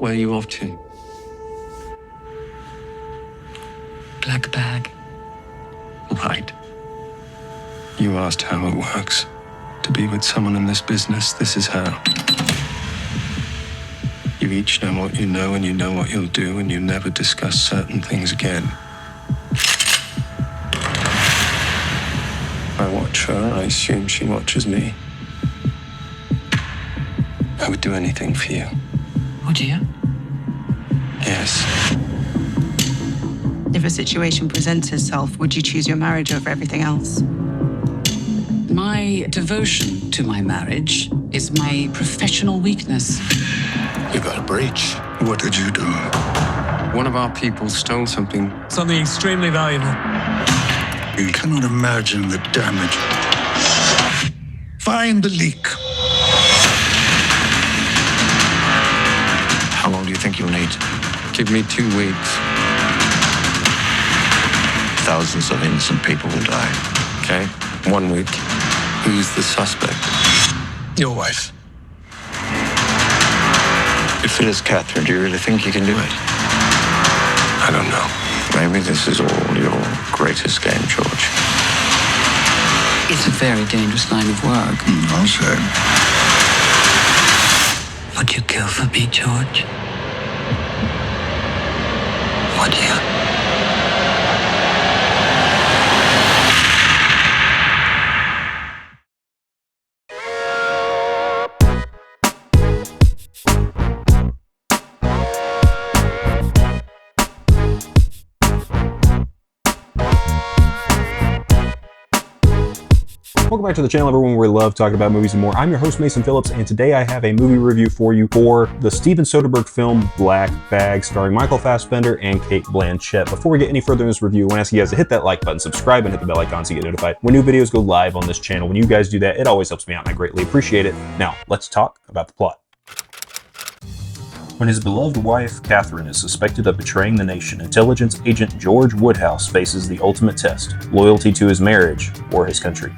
Where are you off to? Black bag. Right. You asked how it works. To be with someone in this business, this is how. You each know what you know, and you know what you'll do, and you never discuss certain things again. I watch her, I assume she watches me. I would do anything for you. Would you? Yes. If a situation presents itself, would you choose your marriage over everything else? My devotion to my marriage is my professional weakness. You got a breach. What did you do? One of our people stole something. Something extremely valuable. You cannot imagine the damage. Find the leak. How long do you think you'll need? Give me 2 weeks. Thousands of innocent people will die. Okay, 1 week. Who's the suspect? Your wife. If it is Catherine, do you really think you can do it? I don't know. Maybe this is all your greatest game, George. It's a very dangerous line of work. I'll say. Would you kill for me, George? Would you? Welcome back to the channel, everyone, where we love talking about movies and more. I'm your host, Mason Phillips, and today I have a movie review for you for the Steven Soderbergh film Black Bag, starring Michael Fassbender and Cate Blanchett. Before we get any further in this review, I want to ask you guys to hit that like button, subscribe, and hit the bell icon so you get notified when new videos go live on this channel. When you guys do that, it always helps me out, and I greatly appreciate it. Now, let's talk about the plot. When his beloved wife, Catherine, is suspected of betraying the nation, intelligence agent George Woodhouse faces the ultimate test: loyalty to his marriage or his country.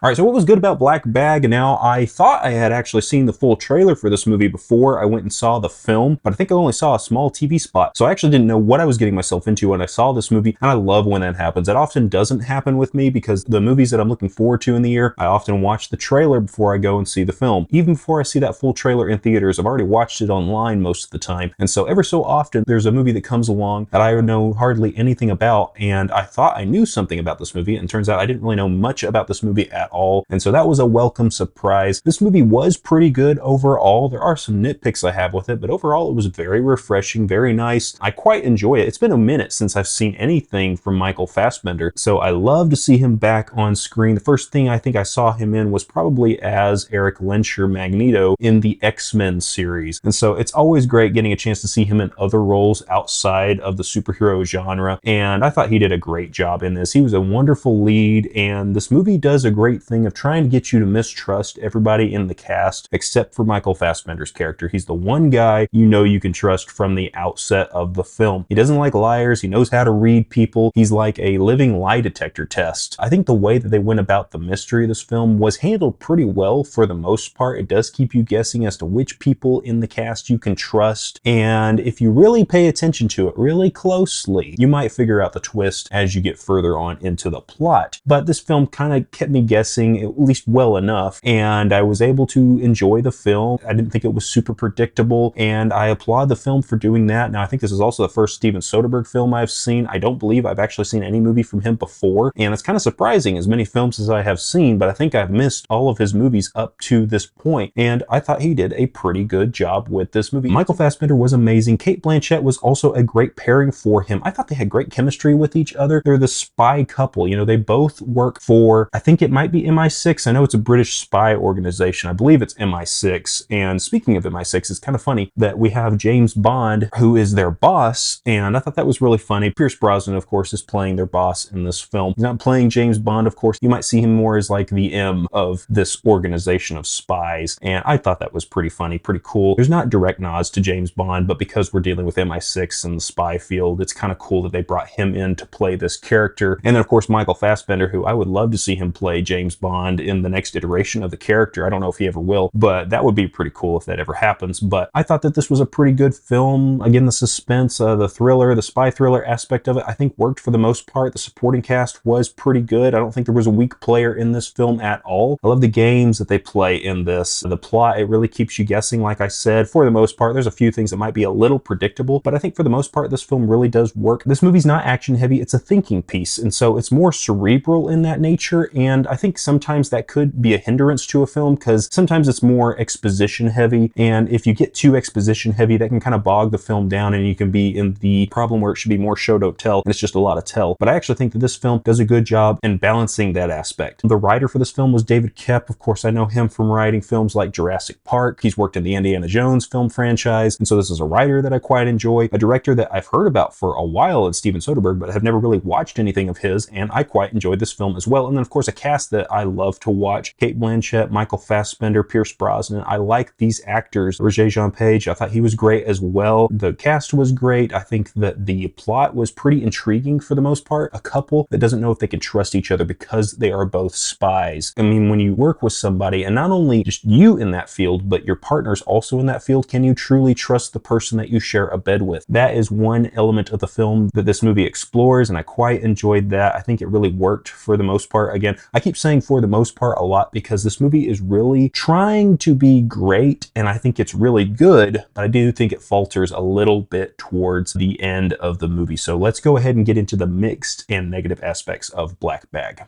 Alright, so what was good about Black Bag? Now, I thought I had actually seen the full trailer for this movie before I went and saw the film, but I think I only saw a small TV spot, so I actually didn't know what I was getting myself into when I saw this movie, and I love when that happens. It often doesn't happen with me because the movies that I'm looking forward to in the year, I often watch the trailer before I go and see the film. Even before I see that full trailer in theaters, I've already watched it online most of the time, and so ever so often there's a movie that comes along that I know hardly anything about, and I thought I knew something about this movie, and it turns out I didn't really know much about this movie at all, and so that was a welcome surprise. This movie was pretty good overall. There are some nitpicks I have with it, but overall it was very refreshing, very nice. I quite enjoy it. It's been a minute since I've seen anything from Michael Fassbender, so I love to see him back on screen. The first thing I think I saw him in was probably as Eric Lensher Magneto in the X-Men series, and so it's always great getting a chance to see him in other roles outside of the superhero genre, and I thought he did a great job in this. He was a wonderful lead, and this movie does a great thing of trying to get you to mistrust everybody in the cast except for Michael Fassbender's character. He's the one guy you know you can trust from the outset of the film. He doesn't like liars. He knows how to read people. He's like a living lie detector test. I think the way that they went about the mystery of this film was handled pretty well for the most part. It does keep you guessing as to which people in the cast you can trust, and if you really pay attention to it really closely, you might figure out the twist as you get further on into the plot. But this film kind of kept me guessing, at least well enough, and I was able to enjoy the film. I didn't think it was super predictable, and I applaud the film for doing that. Now, I think this is also the first Steven Soderbergh film I've seen. I don't believe I've actually seen any movie from him before, and it's kind of surprising, as many films as I have seen, but I think I've missed all of his movies up to this point, and I thought he did a pretty good job with this movie. Michael Fassbender was amazing. Cate Blanchett was also a great pairing for him. I thought they had great chemistry with each other. They're the spy couple. You know, they both work for, I think it might be MI6. I know it's a British spy organization. I believe it's MI6. And speaking of MI6, it's kind of funny that we have James Bond, who is their boss, and I thought that was really funny. Pierce Brosnan, of course, is playing their boss in this film. He's not playing James Bond, of course. You might see him more as like the M of this organization of spies, and I thought that was pretty funny, pretty cool. There's not direct nods to James Bond, but because we're dealing with MI6 and the spy field, it's kind of cool that they brought him in to play this character. And then, of course, Michael Fassbender, who I would love to see him play James James Bond in the next iteration of the character. I don't know if he ever will, but that would be pretty cool if that ever happens. But I thought that this was a pretty good film. Again, the suspense, the thriller, the spy thriller aspect of it, I think worked for the most part. The supporting cast was pretty good. I don't think there was a weak player in this film at all. I love the games that they play in this. The plot, it really keeps you guessing, like I said. For the most part, there's a few things that might be a little predictable, but I think for the most part, this film really does work. This movie's not action heavy, it's a thinking piece, and so it's more cerebral in that nature, and I think sometimes that could be a hindrance to a film, because sometimes it's more exposition heavy, and if you get too exposition heavy, that can kind of bog the film down, and you can be in the problem where it should be more show don't tell, and it's just a lot of tell. But I actually think that this film does a good job in balancing that aspect. The writer for this film was David Koepp. Of course, I know him from writing films like Jurassic Park. He's worked in the Indiana Jones film franchise, and so this is a writer that I quite enjoy, a director that I've heard about for a while, is Steven Soderbergh, but have never really watched anything of his, and I quite enjoyed this film as well. And then of course a cast that I love to watch: Cate Blanchett, Michael Fassbender, Pierce Brosnan. I like these actors. Regé-Jean Page, I thought he was great as well. The cast was great. I think that the plot was pretty intriguing for the most part. A couple that doesn't know if they can trust each other because they are both spies. I mean, when you work with somebody, and not only just you in that field, but your partner's also in that field, can you truly trust the person that you share a bed with? That is one element of the film that this movie explores, and I quite enjoyed that. I think it really worked for the most part. Again, I keep saying for the most part a lot because this movie is really trying to be great, and I think it's really good, but I do think it falters a little bit towards the end of the movie. So let's go ahead and get into the mixed and negative aspects of Black Bag.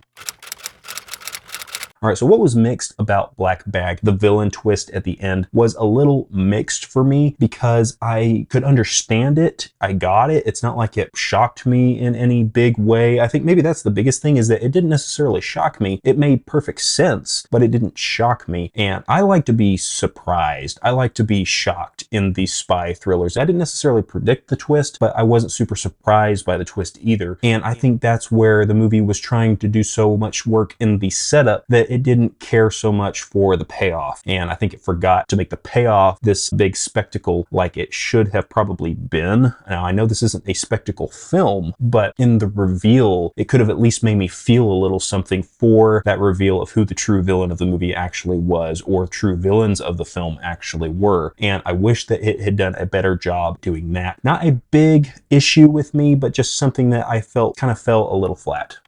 All right, so what was mixed about Black Bag? The villain twist at the end was a little mixed for me because I could understand it. I got it. It's not like it shocked me in any big way. I think maybe that's the biggest thing, is that it didn't necessarily shock me. It made perfect sense, but it didn't shock me. And I like to be surprised. I like to be shocked in these spy thrillers. I didn't necessarily predict the twist, but I wasn't super surprised by the twist either. And I think that's where the movie was trying to do so much work in the setup that it didn't care so much for the payoff. And I think it forgot to make the payoff this big spectacle like it should have probably been. Now, I know this isn't a spectacle film, but in the reveal, it could have at least made me feel a little something for that reveal of who the true villain of the movie actually was, or true villains of the film actually were. And I wish that it had done a better job doing that. Not a big issue with me, but just something that I felt kind of fell a little flat.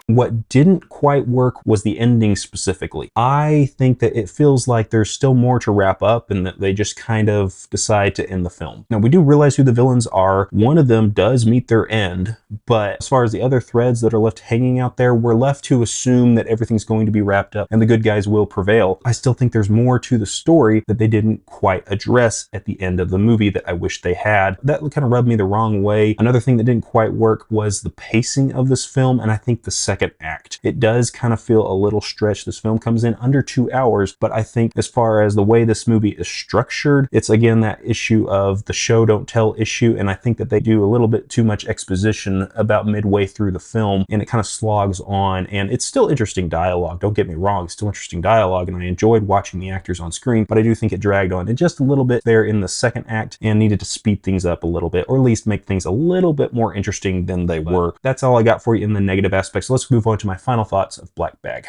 What didn't quite work was the ending specifically. I think that it feels like there's still more to wrap up and that they just kind of decide to end the film. Now, we do realize who the villains are. One of them does meet their end, but as far as the other threads that are left hanging out there, we're left to assume that everything's going to be wrapped up and the good guys will prevail. I still think there's more to the story that they didn't quite address at the end of the movie that I wish they had. That kind of rubbed me the wrong way. Another thing that didn't quite work was the pacing of this film, and I think the second act. It does kind of feel a little stretched. This film comes in under 2 hours, but I think as far as the way this movie is structured, it's again that issue of the show don't tell issue, and I think that they do a little bit too much exposition about midway through the film, and it kind of slogs on, and it's still interesting dialogue. Don't get me wrong, it's still interesting dialogue, and I enjoyed watching the actors on screen, but I do think it dragged on and just a little bit there in the second act and needed to speed things up a little bit, or at least make things a little bit more interesting than they were. That's all I got for you in the negative aspects. So let's move on to my final thoughts of Black Bag.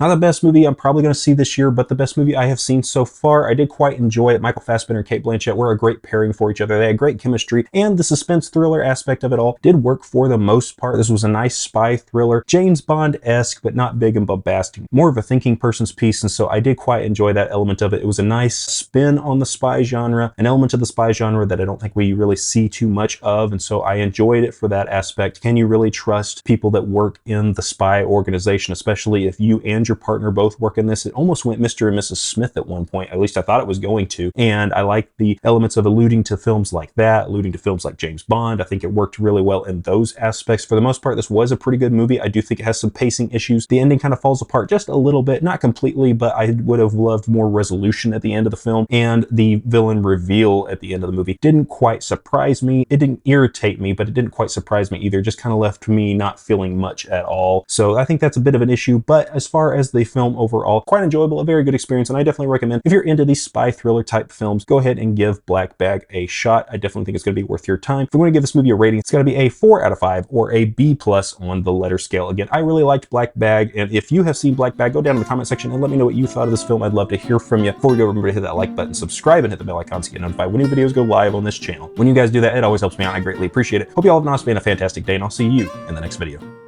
Not the best movie I'm probably going to see this year, but the best movie I have seen so far. I did quite enjoy it. Michael Fassbender and Cate Blanchett were a great pairing for each other. They had great chemistry, and the suspense thriller aspect of it all did work for the most part. This was a nice spy thriller, James Bond-esque, but not big and bombastic. More of a thinking person's piece, and so I did quite enjoy that element of it. It was a nice spin on the spy genre, an element of the spy genre that I don't think we really see too much of, and so I enjoyed it for that aspect. Can you really trust people that work in the spy organization, especially if you and your partner both work in this? It almost went Mr. and Mrs. Smith at one point. At least I thought it was going to. And I like the elements of alluding to films like that, alluding to films like James Bond. I think it worked really well in those aspects. For the most part, this was a pretty good movie. I do think it has some pacing issues. The ending kind of falls apart just a little bit, not completely, but I would have loved more resolution at the end of the film. And the villain reveal at the end of the movie didn't quite surprise me. It didn't irritate me, but it didn't quite surprise me either. Just kind of left me not feeling much at all. So I think that's a bit of an issue. But as far far as the film overall, quite enjoyable, a very good experience, and I definitely recommend if you're into these spy thriller type films, go ahead and give Black Bag a shot. I definitely think it's going to be worth your time. If we're going to give this movie a rating, it's going to be a 4 out of 5 or a B+ on the letter scale. Again, I really liked Black Bag, and if you have seen Black Bag, go down in the comment section and let me know what you thought of this film. I'd love to hear from you. Before we go, remember to hit that like button, subscribe, and hit the bell icon to get notified when new videos go live on this channel. When you guys do that, it always helps me out. I greatly appreciate it. Hope you all have an awesome and a fantastic day, and I'll see you in the next video.